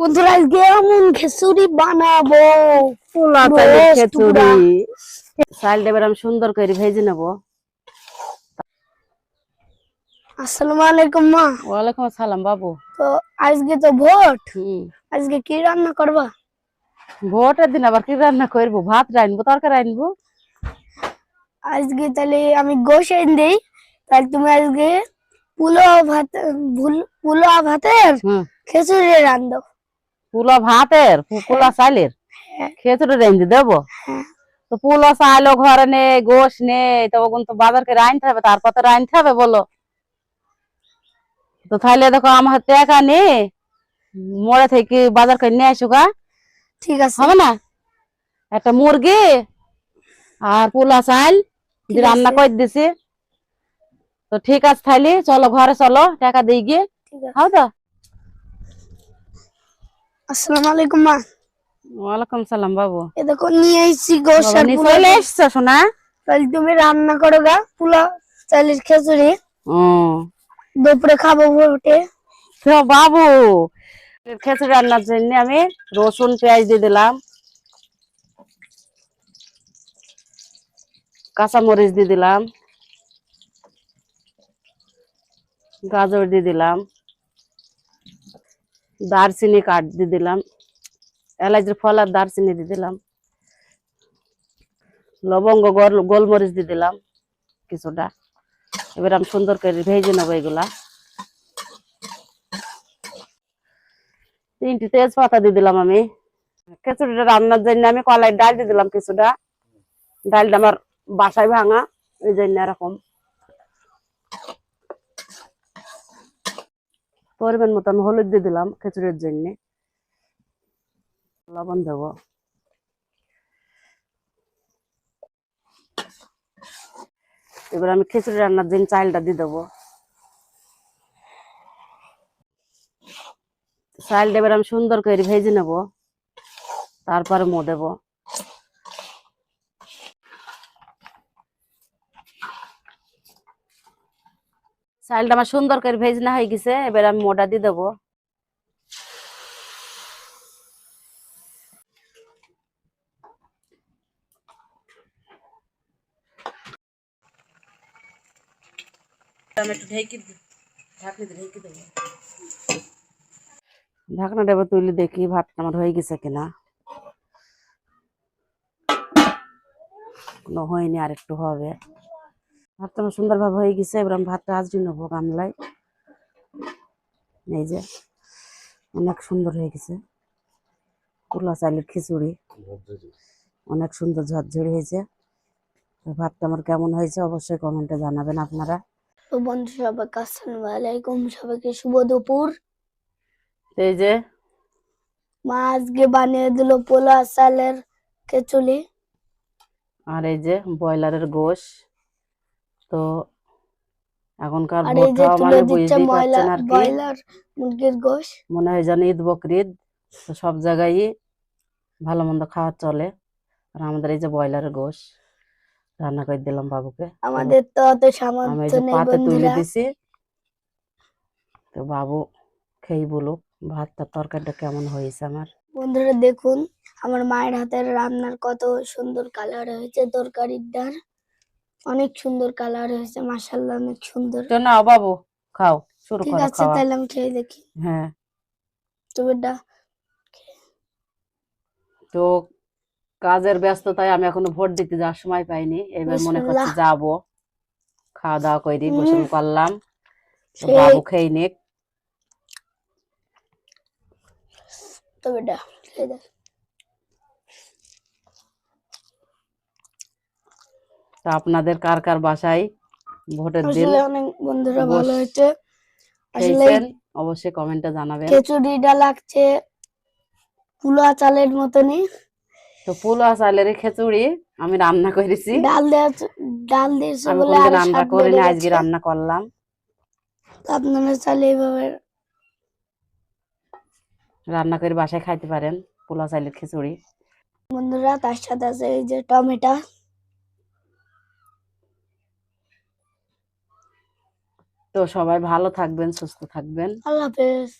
বন্ধুরা আজকে এমন খিচুড়ি বানাবো, পোলা চালের খিচুড়ি। চালটা এবার আমি সুন্দর করে ভেজে নেব। আসসালামু আলাইকুম মা। ওয়ালাইকুম আসসালাম বাবু। তো আজকে তো ভোট, আজকে কি রান্না করবা? ভোটের দিন আবার কি রান্না করবো? ভাত রানবো, তরকারি রানবো। আজকে তাহলে আমি গোশ এনে দিই, তাহলে তুমি আজকে পোলাও ভাত পোলাও ভাতের খিচুড়ি রান্ধো। পোলা ভাতের পোলা চালের খিচুড়ি রেঞ্জে দেবো। তো পোলা চালও ঘরে নেই, গোশ নেই, তখন তো বাজার করে আনতে হবে, তারপর তো রানতে হবে বলো। তো তাহলে দেখো আমার টাকা নেই, মোড়ে থেকে বাজার করে নিয়ে আসো গা। ঠিক আছে, হবে না? একটা মুরগি আর পোলা চাল রান্না করে দিছি। তো ঠিক আছে, তাহলে চলো ঘরে, চলো টাকা দিয়ে গিয়ে। হ্যাঁ তো। আসসালামু আলাইকুম মা। ওয়ালাইকুম সালাম বাবু। এ দেখো নিয়ে এসেছি গোশ আর পোলাও। চলে এসছো শোনা? তাহলে তুমি রান্না করো গা পোলাও চালের খিচুড়ি, দুপুরে খাবো ভোটে। তো বাবু খিচুড়ি রান্নার জন্য আমি রসুন পেঁয়াজ দিয়ে দিলাম, কাঁচা মরিচ দিয়ে দিলাম, গাজর দিয়ে দিলাম, দারচিনি কাঠ দিয়ে দিলাম, এলাচের ফল আর দারচিনি দিয়ে দিলাম, লবঙ্গ গোলমরিচ দিয়ে দিলাম কিছুটা। এবার আমি সুন্দর করে ভেজে নেবো এগুলা। 3টি তেজপাতা দিয়ে দিলাম আমি। খিচুড়িটা রান্নার জন্য আমি কলাই ডাল দিয়ে দিলাম কিছুটা। ডালটা আমার বাসায় ভাঙা, এই জন্য এরকম। পরিমাণ মতো আমি হলুদ দিয়ে দিলাম খিচুড়ির জন্য, লবণ দেবো। এবার আমি খিচুড়ি রান্নার জন্য চালটা দিয়ে দেবো। চালটা এবার আমি সুন্দর করে ভেজে নেব, তারপরে মো দেবো। চালটা আমার সুন্দর করে ভেজে না হয়ে গেছে, এবার আমি মোটা দিয়ে দেবো। ঢাকনা দেবো, তুলে দেখি ভাতটা আমার হয়ে গেছে কিনা। কোনো হয়নি, আর একটু হবে। ভাতটা আমার সুন্দরভাবে হয়ে গেছে। এবার আমি ভাতটা আজকে নেবো গামলায়। এই যে অনেক সুন্দর হয়ে গেছে পোলা চালের খিচুড়ি, অনেক সুন্দর ঝরঝরে হয়েছে। ভাতটা আমার কেমন হয়েছে অবশ্যই কমেন্টে জানাবেন আপনারা। তো বন্ধু সবাইকে আসসালামু আলাইকুম, সবাইকে শুভ দুপুর। এই যে মা আজকে বানিয়ে দিল পোলা চালের খিচুড়ি, আর এই যে ব্রয়লারের গোশ। তো এখনকার আর ভোট এই যে হওয়া তুলে মানে দিচ্ছে বুঝতেই পারছেন আর কি, ব্রয়লার মুরগির গোশ। মনে হয় যেন ঈদ বকরিদ। তো সব জায়গায় ভালো মন্দ খাওয়া চলে, আর আমাদের এই যে ব্রয়লারের গোশ রান্না করে দিলাম বাবুকে। আমাদের তো অত আমি এই সামর্থ্য যে নেই পাতে তুলে বন্ধুরা। দিছি, তো বাবু খেয়ে বলুক ভাতটা তরকারিটা কেমন হয়েছে আমার। বন্ধুরা দেখুন আমার মায়ের হাতের রান্নার কত সুন্দর কালার হয়েছে, তরকারির ডাল অনেক সুন্দর কালার হয়েছে, মাশাআল্লাহ অনেক সুন্দর। তো না বাবু, খাও, শুরু ঠিক করো আছে, খাওয়া। তাহলে আমি খেয়ে দেখি। হ্যাঁ, তো বেটা, তো কাজের ব্যস্ততায় আমি এখনো ভোট দিতে যাওয়ার সময় পাইনি। এবার মনে করছি বিসমিল্লাহ। যাবো, খাওয়া দাওয়া করি, গোসল করলাম। তো সেই বাবু খেয়ে নিক। তো বেটা খেয়ে দেখ। তো আপনাদের কার কার বাসায় ভোটের দিন আসলে অনেক বন্ধুরা গোশ ভালো হয়েছে। আসলে খেয়েছেন অবশ্যই কমেন্টে জানাবেন। খিচুড়িটা লাগছে পোলা চালের মতনই। তো পোলা চালের খিচুড়ি আমি রান্না করেছি, ডাল দিয়েছে আমি বলে কোনদিন আরো রান্না স্বাদ বেড়ে করিনি, আজকে গেছে। রান্না করলাম। তো আপনারা চাইলে এইভাবে রান্না করে বাসায় খাইতে পারেন পোলা চালের খিচুড়ি। বন্ধুরা, তার সাথে আছে এই যে টমেটো। তো সবাই ভালো থাকবেন, সুস্থ থাকবেন। আল্লাহ হাফেজ।